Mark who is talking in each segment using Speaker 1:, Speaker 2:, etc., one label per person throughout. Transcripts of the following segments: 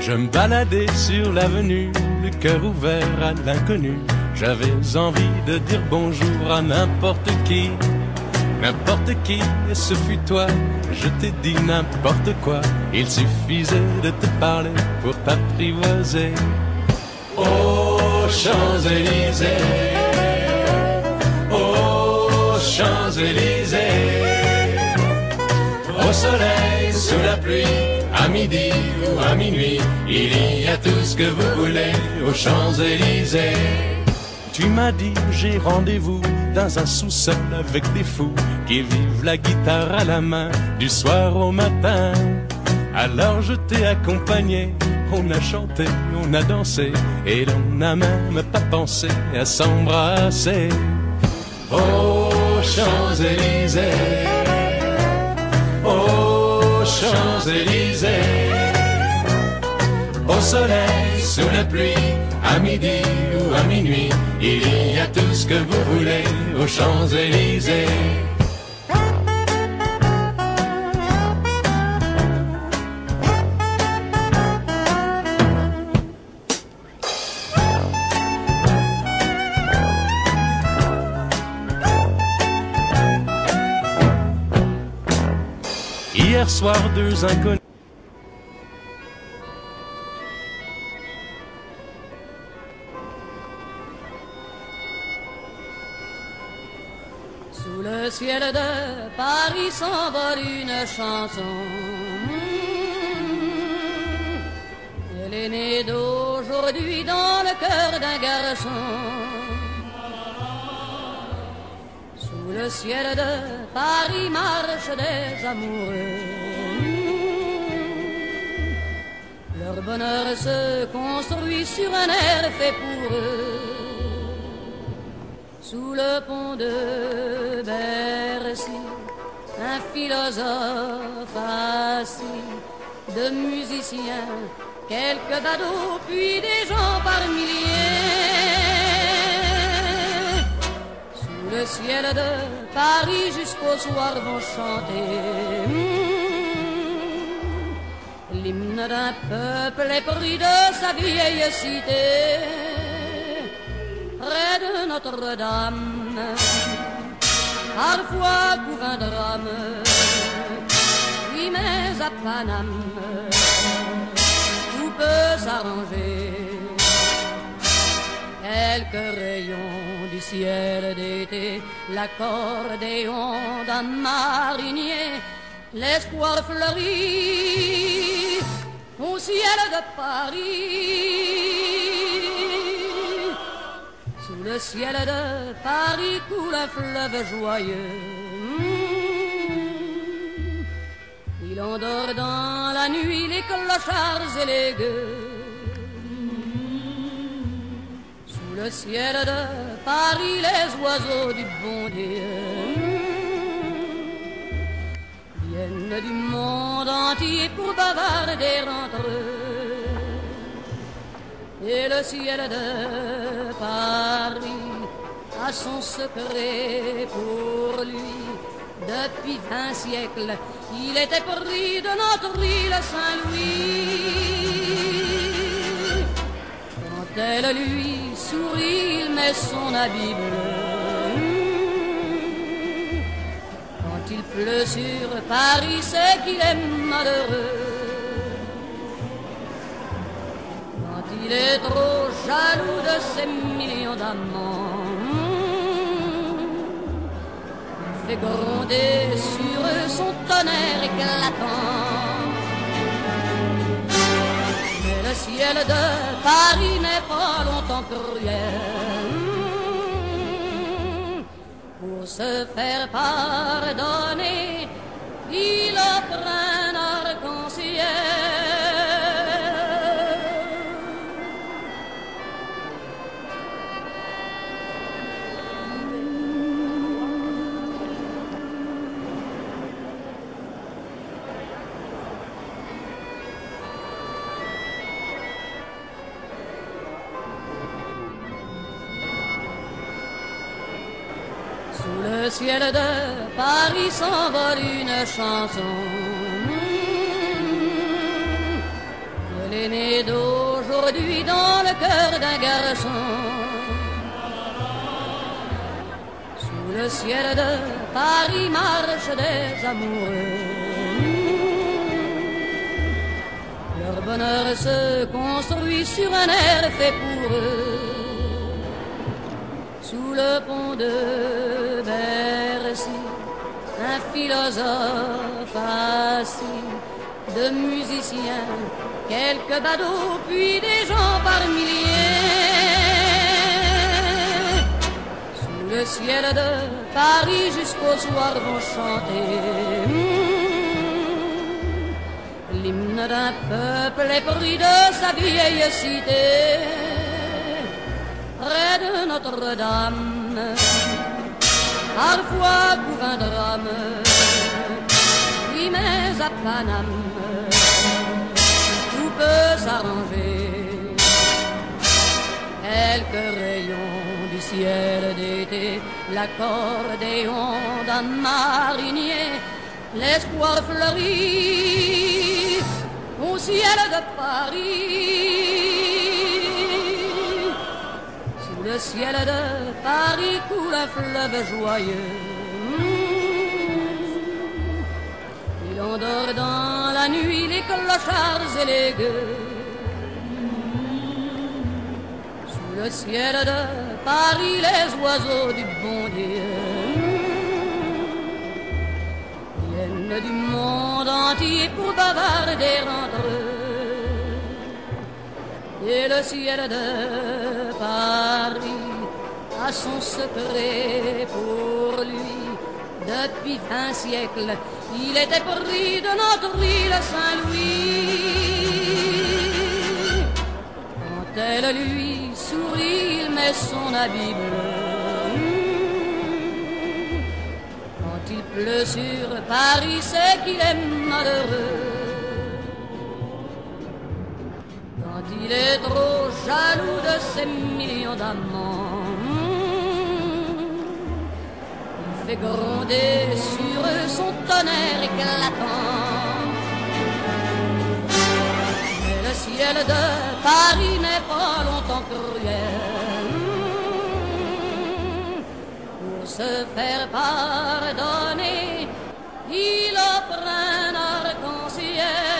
Speaker 1: Je me baladais sur l'avenue, le cœur ouvert à l'inconnu. J'avais envie de dire bonjour à n'importe qui, et ce fut toi. Je t'ai dit n'importe quoi, il suffisait de te parler pour t'apprivoiser. Aux Champs-Élysées, aux Champs-Élysées, au soleil, sous la pluie, à midi ou à minuit, il y a tout ce que vous voulez aux Champs-Élysées. Tu m'as dit j'ai rendez-vous dans un sous-sol avec des fous qui vivent la guitare à la main du soir au matin. Alors je t'ai accompagné, on a chanté, on a dansé et l'on n'a même pas pensé à s'embrasser. Aux Champs-Élysées, aux Champs-Élysées, au soleil, sous la pluie, à midi ou à minuit, il y a tout ce que vous voulez aux Champs-Élysées. Hier soir, deux inconnus.
Speaker 2: Sous le ciel de Paris s'envole une chanson. Elle est née d'aujourd'hui dans le cœur d'un garçon. Sous le ciel de Paris marchent des amoureux. Leur bonheur se construit sur un air fait pour eux. Sous le pont de Bercy, un philosophe assis, de musiciens, quelques badauds, puis des gens par milliers. Sous le ciel de Paris jusqu'au soir vont chanter l'hymne d'un peuple épris de sa vieille cité. Près de Notre-Dame, parfois couvre un drame, oui mais à Paname, tout peut s'arranger. Quelques rayons du ciel d'été, l'accordéon d'un marinier, l'espoir fleurit au ciel de Paris. Sous le ciel de Paris coule un fleuve joyeux. Il endort dans la nuit les clochards et les gueux. Sous le ciel de Paris les oiseaux du bon Dieu viennent du monde entier pour bavarder entre eux. Et le ciel de Paris a son secret pour lui. Depuis 20 siècles, il était pris de notre île Saint-Louis. Quand elle lui sourit, il met son habit bleu. Quand il pleut sur Paris, c'est qu'il est malheureux. Il est trop jaloux de ses millions d'amants. Il fait gronder sur eux son tonnerre éclatant. Mais le ciel de Paris n'est pas longtemps cruel. Pour se faire pardonner, il offre un arc-en-ciel. Sous le ciel de Paris s'envole une chanson. Elle l'aîné d'aujourd'hui dans le cœur d'un garçon. Sous le ciel de Paris marchent des amoureux. Leur bonheur se construit sur un air fait pour eux. Sous le pont de Bercy, un philosophe assis, de musiciens, quelques badauds, puis des gens par milliers. Sous le ciel de Paris jusqu'au soir vont chanter l'hymne d'un peuple épris de sa vieille cité. Près de Notre-Dame, parfois couvre un drame, oui mais à Paname, tout peut s'arranger. Quelques rayons du ciel d'été, l'accordéon d'un marinier, l'espoir fleurit au ciel de Paris. Sous le ciel de Paris coule un fleuve joyeux. Il endort dans la nuit les clochards et les gueux. Sous le ciel de Paris les oiseaux du bon Dieu viennent du monde entier pour bavarder entre eux. Et le ciel de Paris a son secret pour lui. Depuis 20 siècles, il était pris de notre île Saint-Louis. Quand elle lui sourit, il met son habit bleu. Quand il pleut sur Paris, c'est qu'il est malheureux. Quand il est trop jaloux de ses millions d'amants, il fait gronder sur eux son tonnerre éclatant. Mais le ciel de Paris n'est pas longtemps cruel. Pour se faire pardonner, il offre un arc-en-ciel.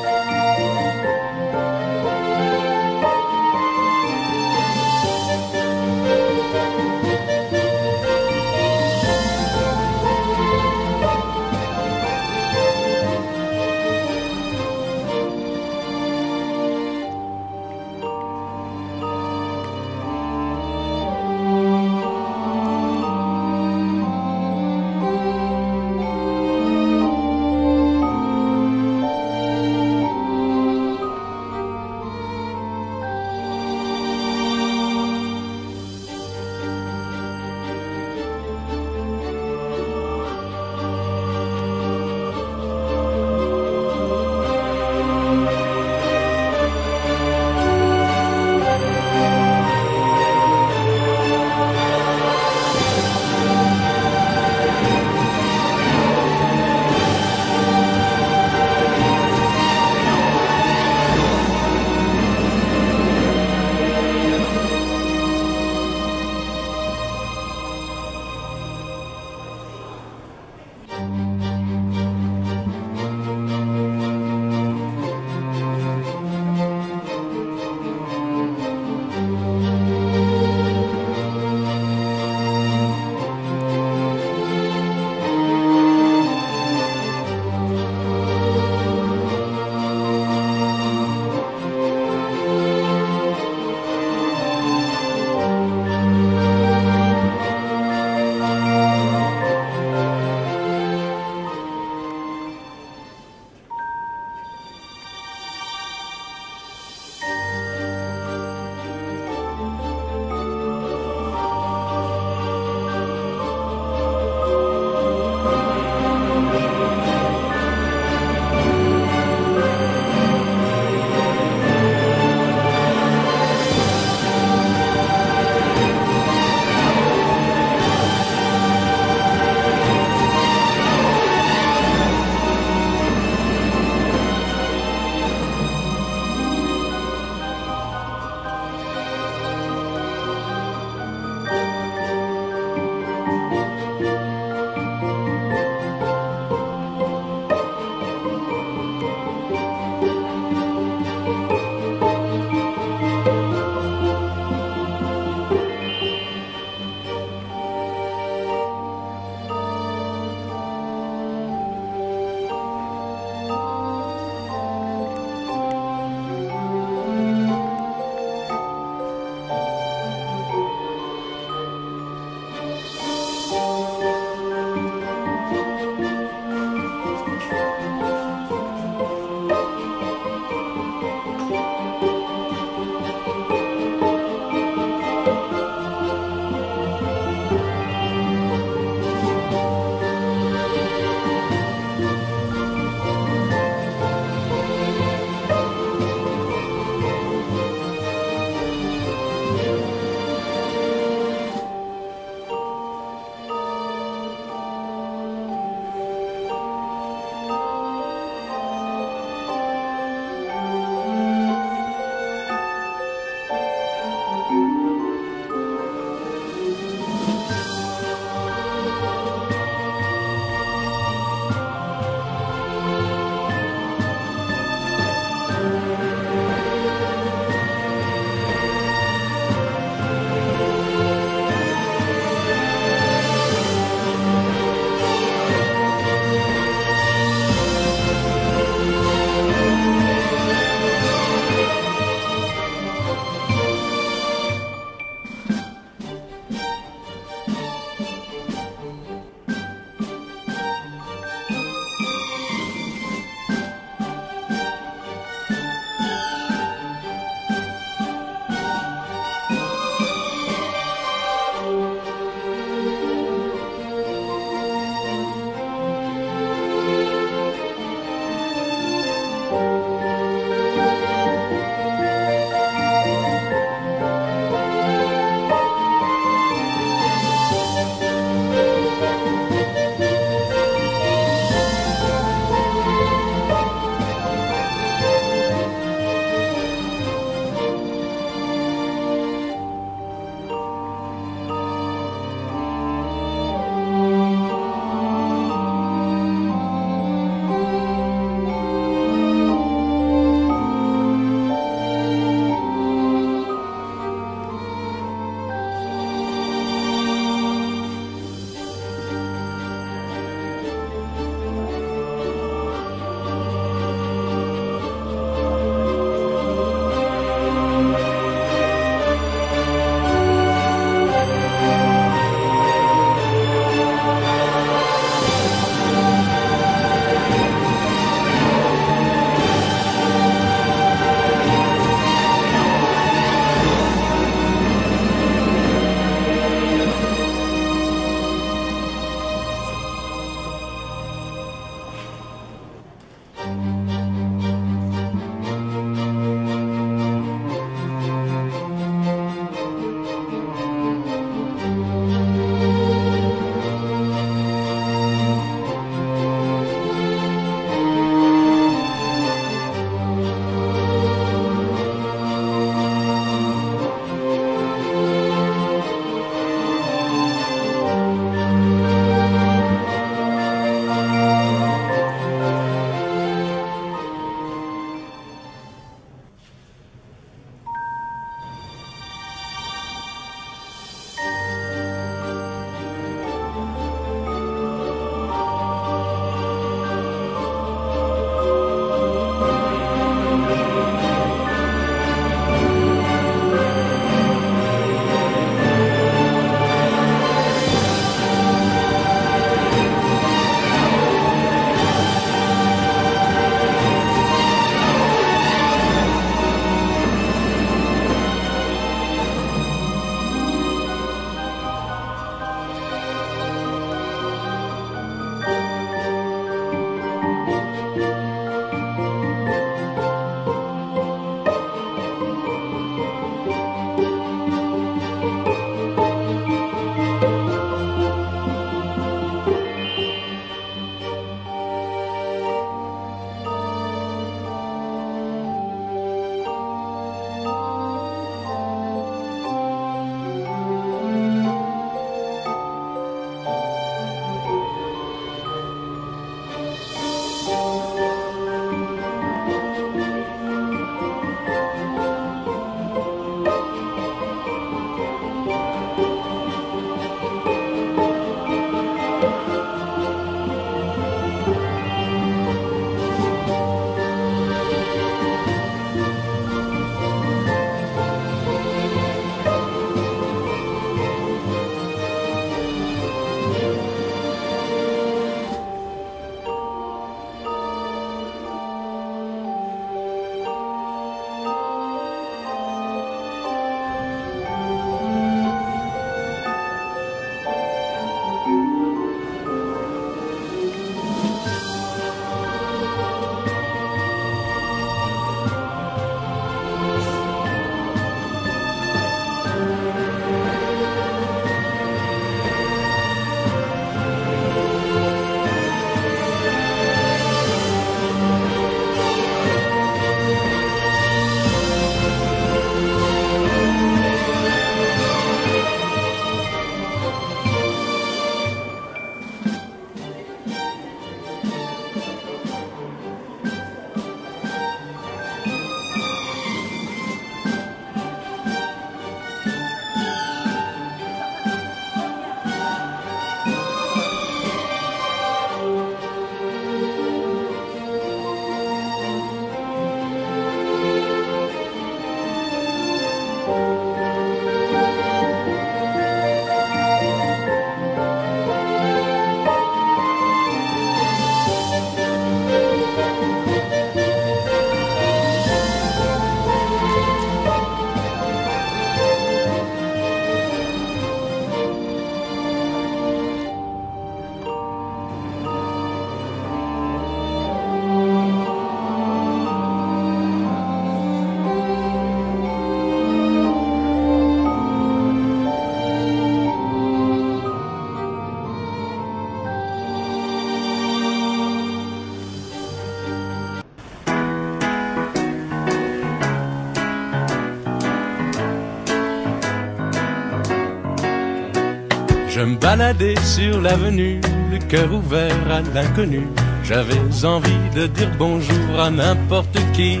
Speaker 1: me baladais sur l'avenue, le cœur ouvert à l'inconnu. J'avais envie de dire bonjour à n'importe qui.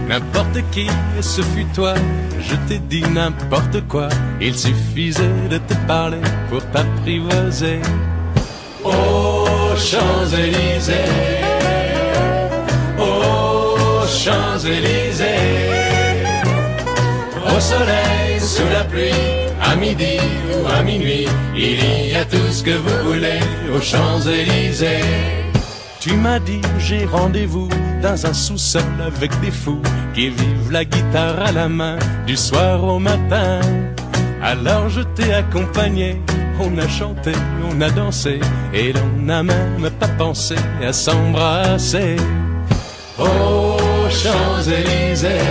Speaker 1: N'importe qui, ce fut toi, je t'ai dit n'importe quoi. Il suffisait de te parler pour t'apprivoiser. Aux Champs-Élysées, aux Champs-Élysées, au soleil, sous la pluie, à midi ou à minuit, il y a tout ce que vous voulez aux Champs-Élysées. Tu m'as dit j'ai rendez-vous dans un sous-sol avec des fous qui vivent la guitare à la main du soir au matin. Alors je t'ai accompagné, on a chanté, on a dansé et l'on n'a même pas pensé à s'embrasser. Aux Champs-Élysées,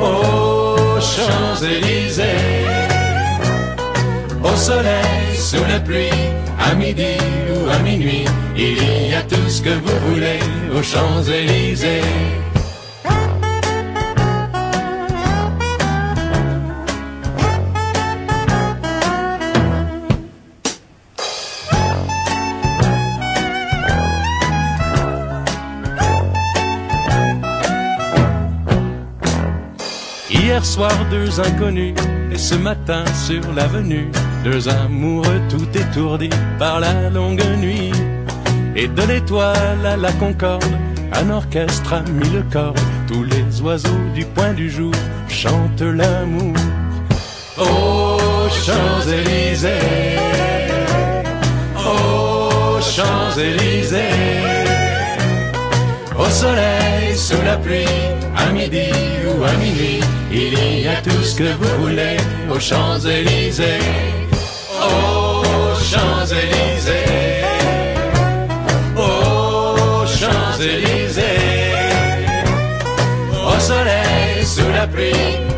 Speaker 1: aux Champs-Élysées, au soleil, sous la pluie, à midi ou à minuit, il y a tout ce que vous voulez aux Champs-Élysées. Hier soir, deux inconnus, et ce matin sur l'avenue, deux amoureux tout étourdis par la longue nuit. Et de l'étoile à la Concorde, un orchestre a mis le corps. Tous les oiseaux du point du jour chantent l'amour. Aux Champs-Élysées, aux Champs-Élysées, au soleil, sous la pluie, à midi ou à minuit, il y a tout ce que vous voulez aux Champs-Élysées. Aux Champs-Élysées, aux Champs-Élysées, au soleil, sous la pluie,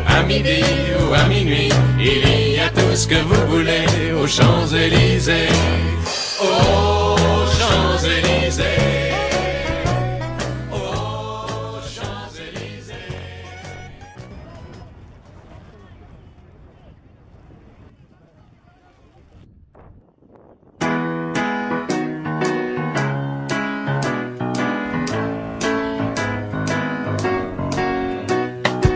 Speaker 1: à midi ou à minuit, il y a tout ce que vous voulez aux Champs-Élysées. Aux Champs-Élysées.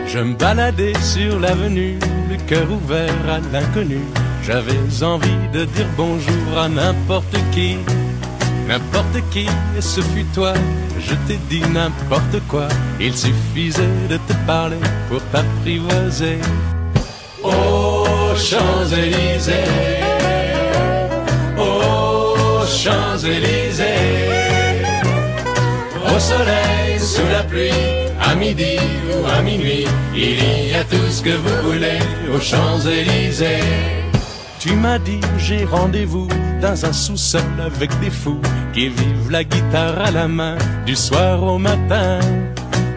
Speaker 1: Je me baladais sur l'avenue, le cœur ouvert à l'inconnu. J'avais envie de dire bonjour à n'importe qui. N'importe qui, ce fut toi, je t'ai dit n'importe quoi. Il suffisait de te parler pour t'apprivoiser. Aux Champs-Élysées, aux Champs-Élysées, au soleil, sous la pluie, à midi ou à minuit, il y a tout ce que vous voulez aux Champs-Élysées. Tu m'as dit j'ai rendez-vous dans un sous-sol avec des fous qui vivent la guitare à la main du soir au matin.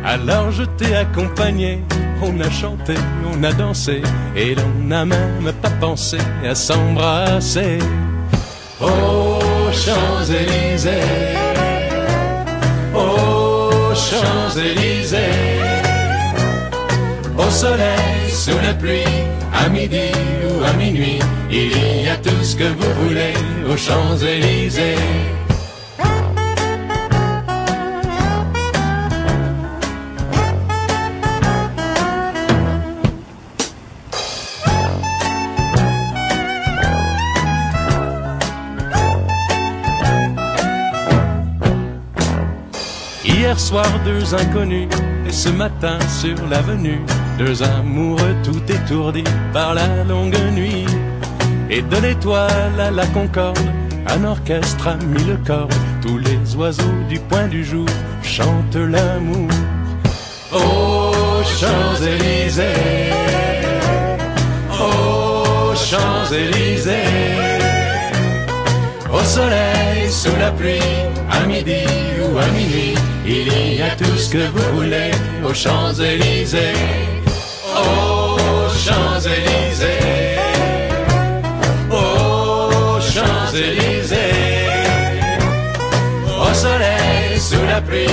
Speaker 1: Alors je t'ai accompagné, on a chanté, on a dansé et l'on n'a même pas pensé à s'embrasser. Aux Champs-Élysées, aux Champs-Élysées, au soleil, sous la pluie, à midi ou à minuit, il y a tout ce que vous voulez aux Champs-Élysées. Hier soir, deux inconnus, et ce matin sur l'avenue, deux amoureux tout étourdis par la longue nuit. Et de l'étoile à la Concorde, un orchestre a mis le corps. Tous les oiseaux du point du jour chantent l'amour. Aux Champs-Élysées, aux Champs-Élysées, au soleil, sous la pluie, à midi ou à minuit, il y a tout ce que vous voulez aux Champs-Élysées. Aux Champs-Élysées, aux Champs-Élysées, au soleil, sous la pluie,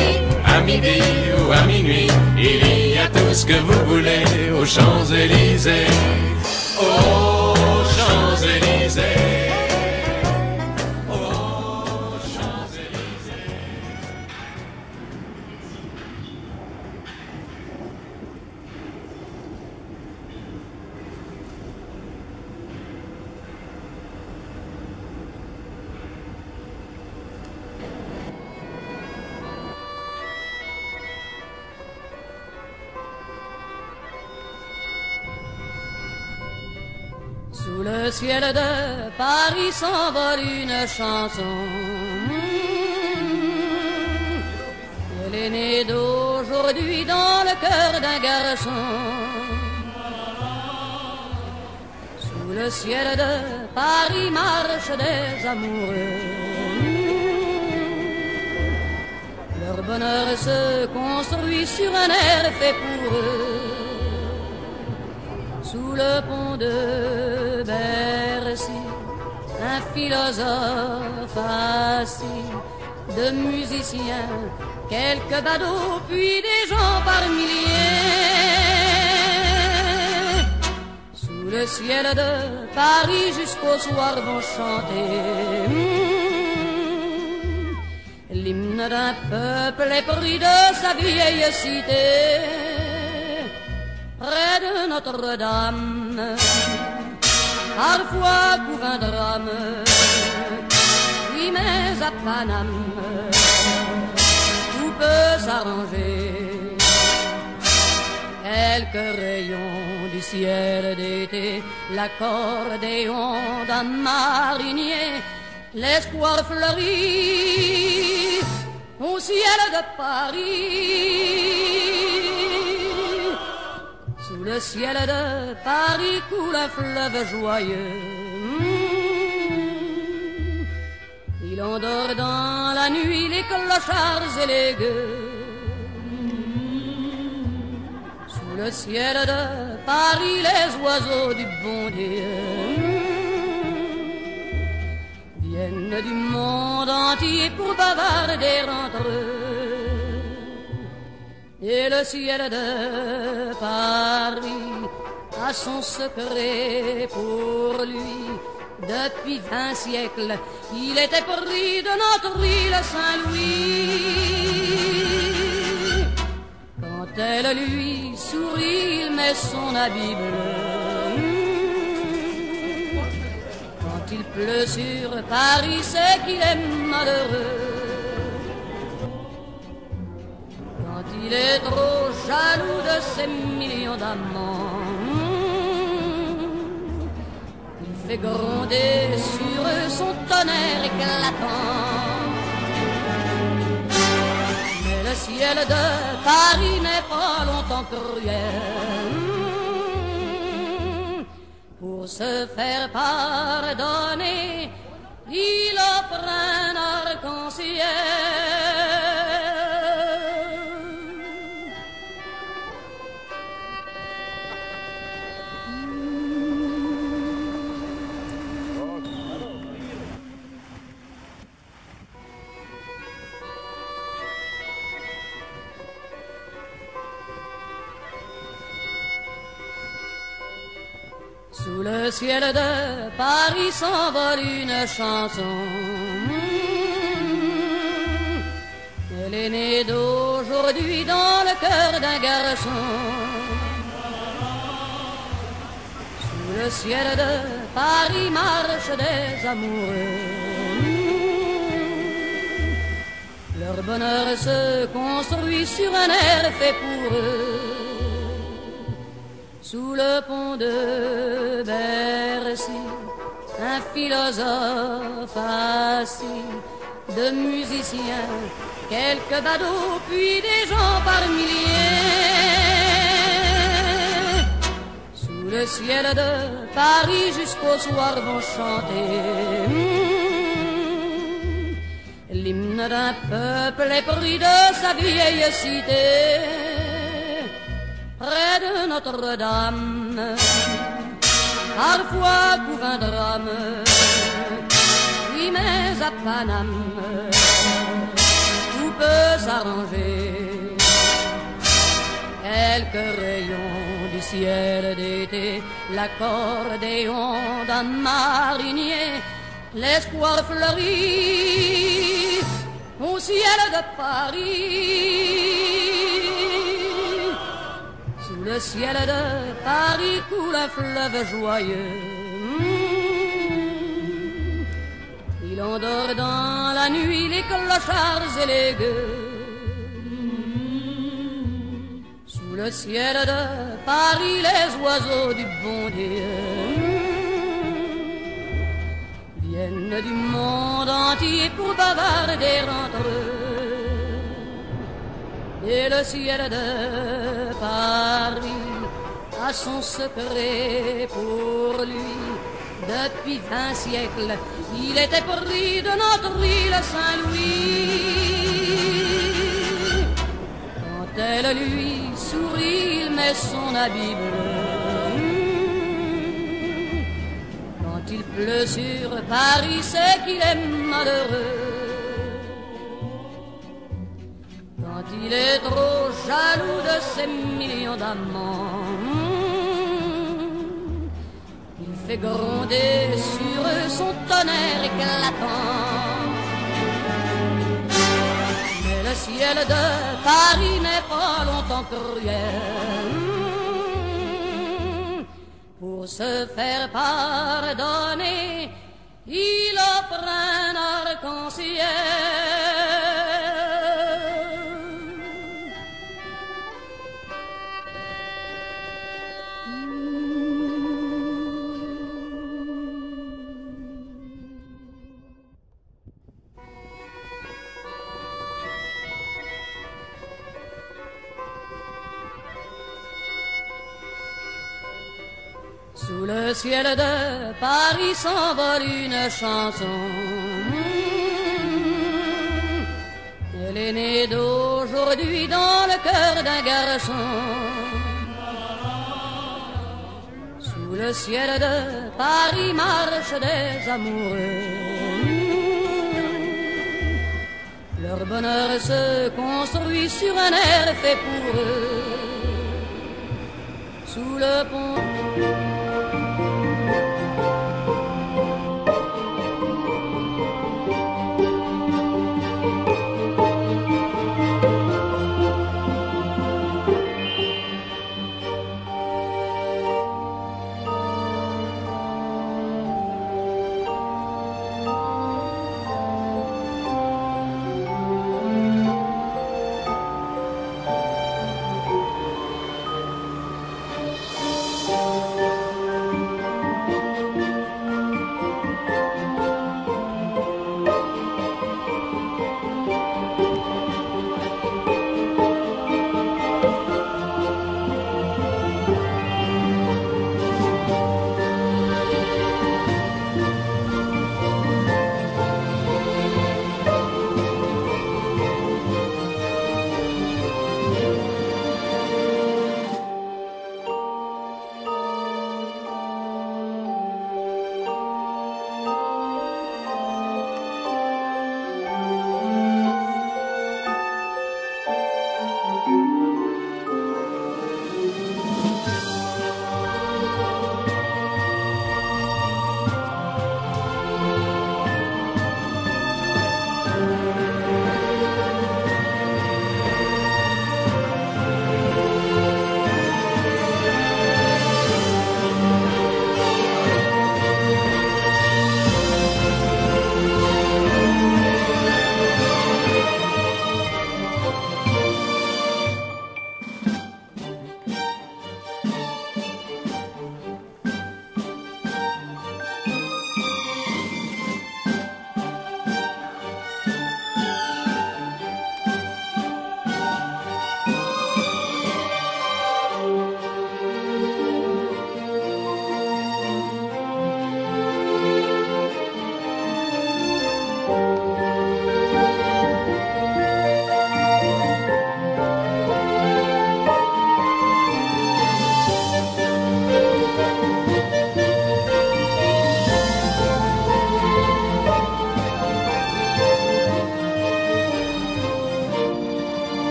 Speaker 1: à midi ou à minuit, il y a tout ce que vous voulez aux Champs-Élysées. Aux Champs-Élysées. Champs-Élysées.
Speaker 2: Sous le ciel de Paris s'envole une chanson. Elle est née d'aujourd'hui dans le cœur d'un garçon. Sous le ciel de Paris marchent des amoureux. Leur bonheur se construit sur un air fait pour eux. Sous le pont de Bercy, un philosophe assis, de musiciens, quelques badauds, puis des gens par milliers. Sous le ciel de Paris jusqu'au soir vont chanter l'hymne d'un peuple épris de sa vieille cité. Près de Notre-Dame, parfois couvre un drame, oui mais à Paname, tout peut s'arranger. Quelques rayons du ciel d'été, l'accordéon d'un marinier, l'espoir fleurit au ciel de Paris. Sous le ciel de Paris coule un fleuve joyeux. Il endort dans la nuit les clochards et les gueux. Sous le ciel de Paris les oiseaux du bon Dieu viennent du monde entier pour bavarder entre eux. Et le ciel de Paris a son secret pour lui. Depuis 20 siècles, il était pris de notre île Saint-Louis. Quand elle lui sourit, il met son habit bleu. Quand il pleut sur Paris, c'est qu'il est malheureux. Il est trop jaloux de ses millions d'amants. Il fait gronder sur eux son tonnerre éclatant. Mais le ciel de Paris n'est pas longtemps cruel. Pour se faire pardonner, il offre un arc-en-ciel. Sous le ciel de Paris s'envole une chanson. Elle est née d'aujourd'hui dans le cœur d'un garçon. Sous le ciel de Paris marchent des amoureux. Leur bonheur se construit sur un air fait pour eux. Sous le pont de Bercy, un philosophe assis, de musiciens, quelques badauds, puis des gens par milliers. Sous le ciel de Paris jusqu'au soir vont chanter l'hymne d'un peuple épris de sa vieille cité. Près de Notre-Dame, parfois couvre un drame, oui mais à Paname, tout peut s'arranger. Quelques rayons du ciel d'été, l'accordéon d'un marinier, l'espoir fleurit au ciel de Paris. Sous le ciel de Paris coule un fleuve joyeux. Il endort dans la nuit les clochards et les gueux. Sous le ciel de Paris, les oiseaux du bon Dieu viennent du monde entier pour bavarder entre eux. Et le ciel de Paris a son secret pour lui. Depuis 20 siècles, il était pris de notre île Saint-Louis. Quand elle lui sourit, il met son habit bleu. Quand il pleut sur Paris, c'est qu'il est malheureux. Quand il est trop jaloux de ses millions d'amants, il fait gronder sur eux son tonnerre éclatant. Mais le ciel de Paris n'est pas longtemps cruel. Pour se faire pardonner, il offre un arc-en-ciel. Sous le ciel de Paris s'envole une chanson. Elle est née d'aujourd'hui dans le cœur d'un garçon. Sous le ciel de Paris marchent des amoureux. Leur bonheur se construit sur un air fait pour eux. Sous le pont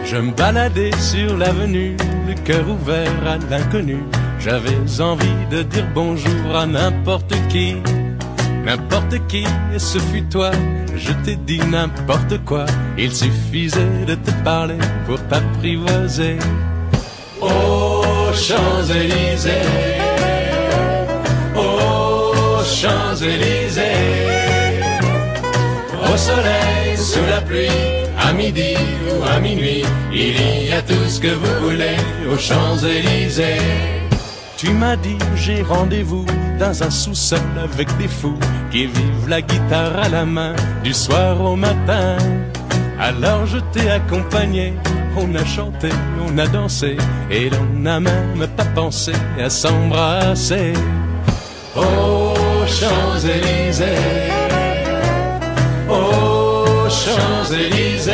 Speaker 1: Je me baladais sur l'avenue, le cœur ouvert à l'inconnu. J'avais envie de dire bonjour à n'importe qui, et ce fut toi. Je t'ai dit n'importe quoi, il suffisait de te parler pour t'apprivoiser. Aux Champs-Élysées, aux Champs-Élysées, au soleil, sous la pluie, à midi ou à minuit, il y a tout ce que vous voulez aux Champs-Élysées. Tu m'as dit j'ai rendez-vous dans un sous-sol avec des fous qui vivent la guitare à la main du soir au matin. Alors je t'ai accompagné, on a chanté, on a dansé et l'on n'a même pas pensé à s'embrasser. Aux Champs-Élysées, aux Champs-Élysées,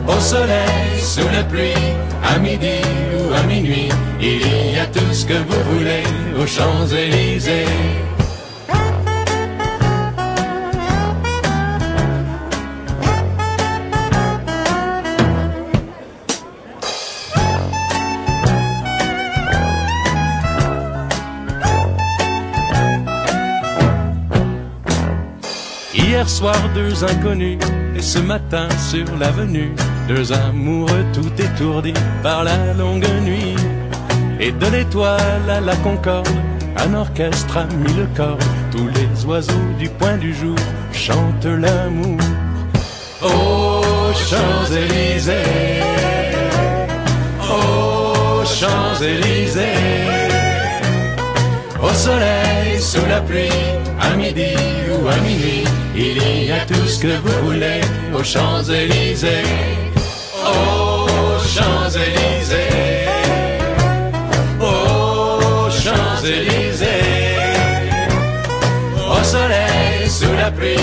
Speaker 1: au soleil, sous la pluie, à midi ou à minuit, il y a tout ce que vous voulez aux Champs-Élysées. Hier soir, deux inconnus, et ce matin sur l'avenue, deux amoureux tout étourdis par la longue nuit. Et de l'étoile à la Concorde, un orchestre a mis le corps. Tous les oiseaux du point du jour chantent l'amour. Aux Champs-Élysées, aux Champs-Élysées, au soleil, sous la pluie, à midi ou à minuit, il y a tout ce que vous voulez aux Champs-Élysées. Aux Champs-Élysées, aux Champs-Élysées, au soleil, sous la pluie,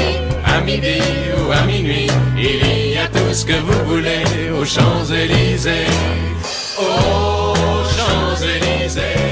Speaker 1: à midi ou à minuit, il y a tout ce que vous voulez aux Champs-Élysées. Aux Champs-Élysées.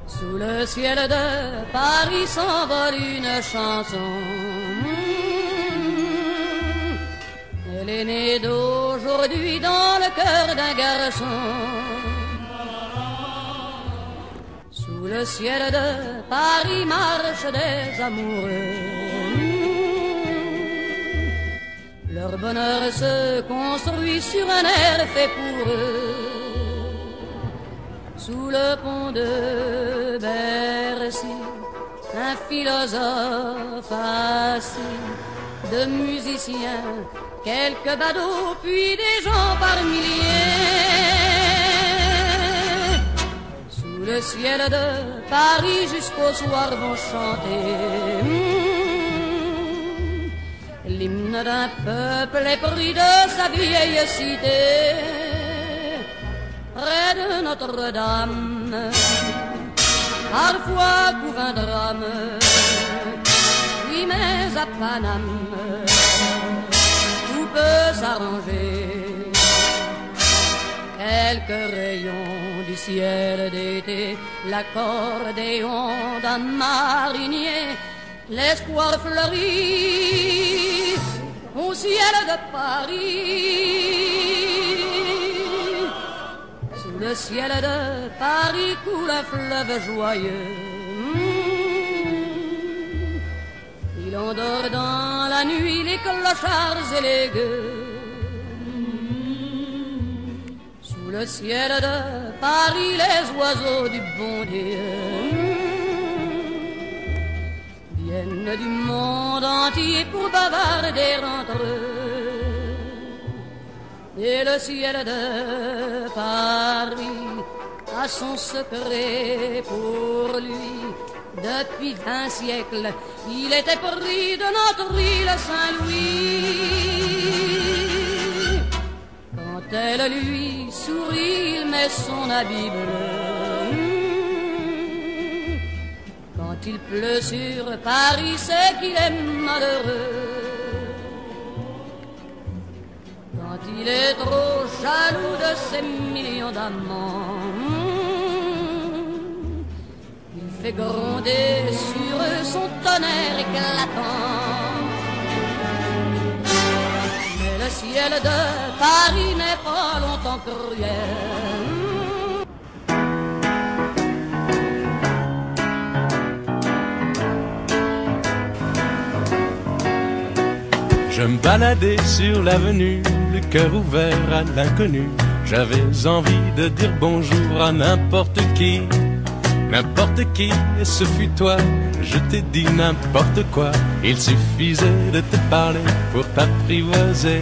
Speaker 2: Sous le ciel de Paris s'envole une chanson. Elle est née d'aujourd'hui dans le cœur d'un garçon. Sous le ciel de Paris marchent des amoureux. Leur bonheur se construit sur un air fait pour eux. Sous le pont de Bercy, un philosophe assis, de musiciens, quelques badauds, puis des gens par milliers. Sous le ciel de Paris jusqu'au soir vont chanter l'hymne d'un peuple épris de sa vieille cité. Près de Notre-Dame, parfois couvre un drame, oui mais à Paname, tout peut s'arranger. Quelques rayons du ciel d'été, l'accordéon d'un marinier, l'espoir fleurit au ciel de Paris. Sous le ciel de Paris coule un fleuve joyeux. Il endort dans la nuit les clochards et les gueux. Sous le ciel de Paris les oiseaux du bon Dieu viennent du monde entier pour bavarder entre eux. Et le ciel de Paris a son secret pour lui. Depuis 20 siècles, il était pris de notre île Saint-Louis. Quand elle lui sourit, il met son habit bleu. Quand il pleut sur Paris, c'est qu'il est malheureux. Quand il est trop jaloux de ses millions d'amants, il fait gronder sur eux son tonnerre éclatant. Mais le ciel de Paris n'est pas longtemps cruel.
Speaker 1: Je me baladais sur l'avenue, le cœur ouvert à l'inconnu. J'avais envie de dire bonjour à n'importe qui, et ce fut toi. Je t'ai dit n'importe quoi, il suffisait de te parler pour t'apprivoiser.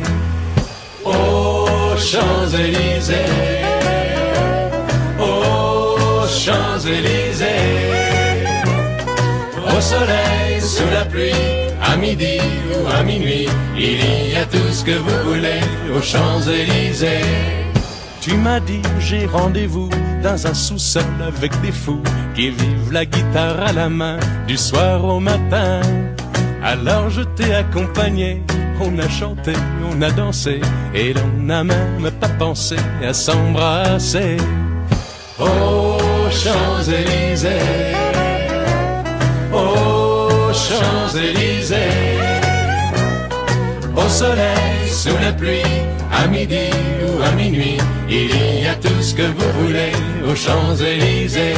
Speaker 1: Aux Champs-Élysées, aux Champs-Élysées, au soleil, sous la pluie, à midi ou à minuit, il y a tout ce que vous voulez aux Champs-Élysées. Tu m'as dit j'ai rendez-vous dans un sous-sol avec des fous qui vivent la guitare à la main du soir au matin. Alors je t'ai accompagné, on a chanté, on a dansé et l'on n'a même pas pensé à s'embrasser. Aux Champs-Élysées, aux Champs-Élysées, au soleil, sous la pluie, à midi ou à minuit, il y a tout ce que vous voulez aux Champs-Élysées.